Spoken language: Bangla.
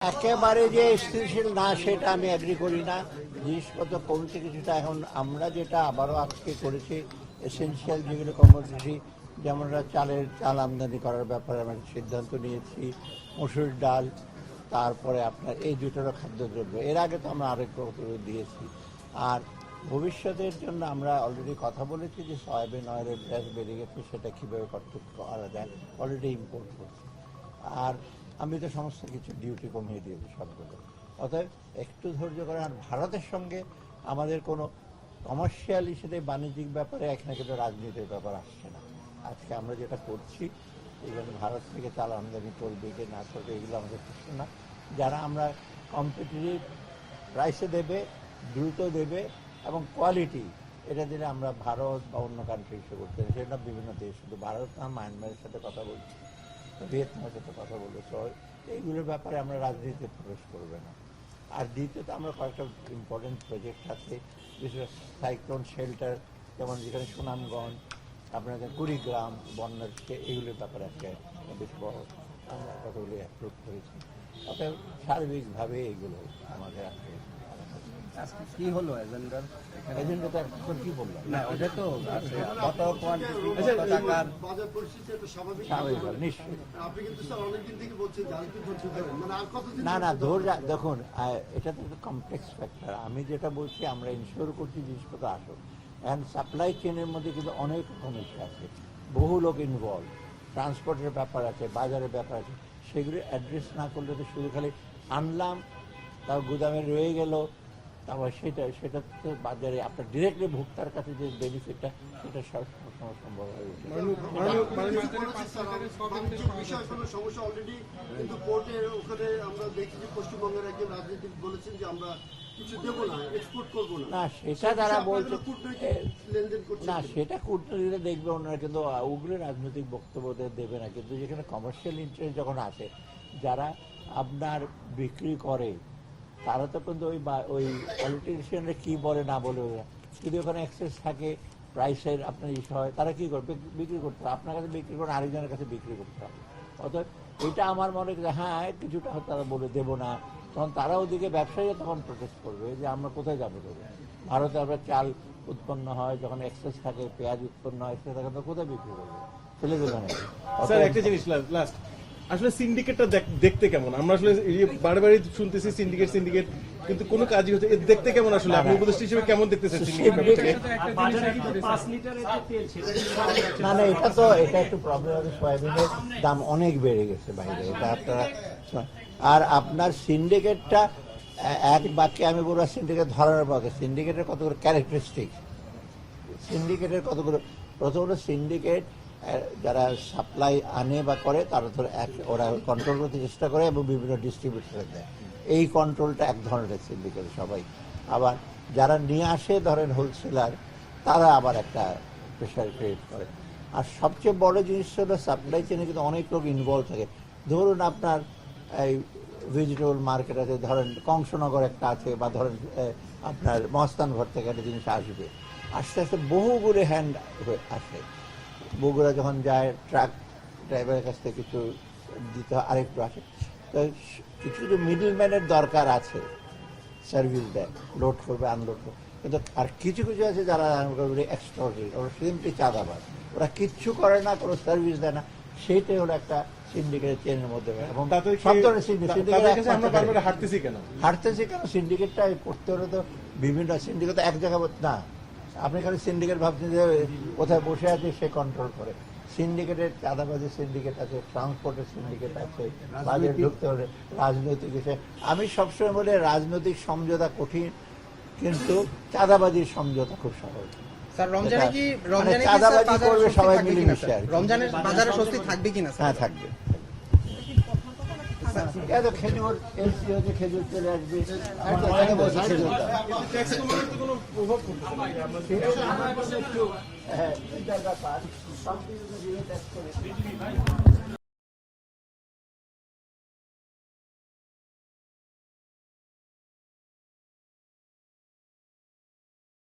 একেবারে যে স্থিতিশীল না সেটা আমি এগ্রি করি না। জিনিসপত্র কমছে কিছুটা। এখন আমরা যেটা আবারও আজকে করেছি, এসেনশিয়াল যেগুলো কমোডিটি, যেমন চাল আমদানি করার ব্যাপারে আমরা সিদ্ধান্ত নিয়েছি, মসুর ডাল, তারপরে আপনার এই দুটোরও খাদ্যদ্রব্য। এর আগে তো আমরা আরেক দিয়েছি। আর ভবিষ্যতের জন্য আমরা অলরেডি কথা বলেছি যে সয়াবিন অয়েলের প্রাইস বেড়ে গেছে, সেটা কীভাবে করা যায়, অলরেডি ইম্পোর্ট করছি। আর আমি তো সমস্ত কিছু ডিউটি কমিয়ে দিয়েছি সবগুলো। অতএব একটু ধৈর্য করে। আর ভারতের সঙ্গে আমাদের কোনো কমার্শিয়াল হিসেবে বাণিজ্যিক ব্যাপারে এখানে কিন্তু রাজনীতির ব্যাপার আসছে না। আজকে আমরা যেটা করছি, এখানে ভারত থেকে চাল আমদানি করবে কি না করবে এগুলো আমাদের প্রশ্ন না। যারা আমরা কম্পিটিটিভ প্রাইসে দেবে, দ্রুত দেবে এবং কোয়ালিটি, এটা দিলে আমরা ভারত বা অন্য কান্ট্রি হিসেবে করতে পারি। সেটা বিভিন্ন দেশ, শুধু ভারত না, মায়ানমারের সাথে কথা বলছি, ভিয়েতনামের সাথে কথা বলবো। তো এইগুলোর ব্যাপারে আমরা রাজনীতিতে প্রবেশ করবে না। আর দ্বিতীয়ত আমরা কয়েকটা ইম্পর্টেন্ট প্রজেক্ট আছে, বিশেষ সাইক্লোন শেল্টার, যেমন যেখানে সুনামগঞ্জ, আপনাদের কুড়িগ্রাম বন্যার, এগুলোর ব্যাপারে আজকে বেশ বড় আমরা কতগুলো অ্যাপ্রুভ করেছি। অতএব সার্বিকভাবে এইগুলো আমাদের আজকে কি হলো এজেন্ডার? এজেন্ডা তো এখন কি বললাম না, ওটা তো কত কোয়ান্টিটি, কত টাকার বাজার পরিস্থিতি একটা স্বাভাবিক। নিশ্চয়ই। আপনি কিন্তু স্যার অনেকদিন থেকে বলছেন যে আরেকটু ধৈর্য ধরেন, মানে আর কতদিন? না, দেখুন, এটা তো একটা কমপ্লেক্স ফ্যাক্টর। আমি যেটা বলছি, আমরা ইনশিওর করছি জিনিসপত্র আসুক। অ্যান্ড সাপ্লাই চেনের মধ্যে কিন্তু অনেক রকম ইস্যু আছে, বহু লোক ইনভলভ, ট্রান্সপোর্টের ব্যাপার আছে, বাজারের ব্যাপার আছে। সেগুলো অ্যাড্রেস না করলে তো শুধু খালি আনলাম, তাও গুদামে রয়ে গেল, তারপর সেটা তো বাজারে আপনার ডিরেক্টলি ভোক্তার কাছে যে বেনিফিটটা, সেটা সবসময় সম্ভব হয়ে ওঠে। সমস্যা অলরেডি কিন্তু কোর্টের ওখানে আমরা দেখি যে পশ্চিমবঙ্গের একজন রাজনীতিক বলেছেন যে আমরা কিছু দেবো না, এক্সপোর্ট করবো না। না, সেটা তারা বলছে, লেনদেন করছে না সেটা কূটনীতিতে দেখবে ওনারা, কিন্তু ওগুলো রাজনৈতিক বক্তব্য দেবে না। কিন্তু যেখানে কমার্শিয়াল ইন্টারেস্ট যখন আসে, যারা আপনার বিক্রি করে, তারা তো কিন্তু ওই পলিটিশিয়ানরা কী বলে না বলে, যদি ওখানে অ্যাক্সেস থাকে, প্রাইসের আপনার ইস্যু হয়, তারা কী করবে? বিক্রি করতে হবে। আপনার কাছে বিক্রি করে আরেকজনের কাছে বিক্রি করতে হবে। অতএব এটা আমার মনে হয়, হ্যাঁ কিছুটা তারা বলে দেবো না, তখন তারা ওদিকে ব্যবসায়ীরা তখন প্রোটেস্ট করবে যে আমরা কোথায় যাবো দেবো। ভারতে আবার চাল উৎপন্ন হয়, যখন এক্সেস থাকে, পেঁয়াজ উৎপন্ন হয়, সেটা তখন কোথায় বিক্রি করবে? ফেলে দেবে না। স্যার, একটা জিনিস লাস্ট, আসলে সিন্ডিকেটটা দেখতে কেমন? আমরা আসলে বারবারই শুনতেছি সিন্ডিকেট, কিন্তু কোনো কাজই হচ্ছে। দেখতে কেমন আসলে? আপনি উপদেষ্টা হিসেবে কেমন দেখতেছেন সিন্ডিকেটটাকে? না, এটা একটু প্রবলেম আছে। সয়াবিনের দাম অনেক বেড়ে গেছে বাইরে, এটা আপনারা। আর আপনার সিন্ডিকেটটা এক বাক্যে আমি বলবো, সিন্ডিকেট ধরার পক্ষে সিন্ডিকেটের কতগুলো ক্যারেক্টারিস্টিক, সিন্ডিকেটের কতগুলো। প্রথমত, সিন্ডিকেট যারা সাপ্লাই আনে বা করে, তারা ধরে ওরা কন্ট্রোল করতে চেষ্টা করে এবং বিভিন্ন ডিস্ট্রিবিউটর দেয়। এই কন্ট্রোলটা এক ধরনের সিন্ডিকেট সবাই। আবার যারা নিয়ে আসে, ধরেন হোলসেলার, তারা আবার একটা প্রেশার ক্রিয়েট করে। আর সবচেয়ে বড় জিনিস হলো সাপ্লাই চেনে কিন্তু অনেক লোক ইনভলভ থাকে। ধরুন আপনার এই ভেজিটেবল মার্কেট আছে, ধরেন কংসনগর একটা আছে, বা ধরেন আপনার মহস্তানঘর থেকে একটা জিনিস আসবে, আস্তে আস্তে বহুগুলো হ্যান্ড আসে। বগুড়া যখন যায়, ট্রাক ড্রাইভারের কাছ থেকে কিছু দিতে হয়, আরেকটু আসে। তো কিছু কিছু মিডল ম্যানের দরকার আছে, সার্ভিস দেয়, লোড করবে, আনলোড করবে। কিন্তু আর কিছু কিছু আছে যারা এক্সট্রাঅর্ডিনারি, ওরা সিম্পলি চাঁদাবাজ, ওরা কিচ্ছু করে না, কোনো সার্ভিস দেয় না। সেইটাই হলো একটা সিন্ডিকেটের চেনের মধ্যে। এবং সব ধরনের হাঁটতেছি কেন সিন্ডিকেটটা করতে হলে তো বিভিন্ন সিন্ডিকেট এক জায়গায় না। আপনি খালি সিন্ডিকেট ভাবছেন যে কোথায় বসে আছে সে কন্ট্রোল করে। সিন্ডিকেটের চাঁদাবাজির সিন্ডিকেট আছে, ট্রান্সপোর্টের সিন্ডিকেট আছে, বাজারে ঢুকতে হলে রাজনৈতিক বিষয়। আমি সবসময় বলি রাজনৈতিক সমঝোতা কঠিন, কিন্তু চাঁদাবাজির সমঝোতা খুব সহজ। স্যার, রমজানে কি চাঁদাবাজি করবে সবাই মিলে মিশে। রমজানের বাজারে স্বস্তি থাকবে কিনা? হ্যাঁ, থাকবে। খেজুর এলসি হচ্ছে, খেজুর চলে আসবে, খেজুর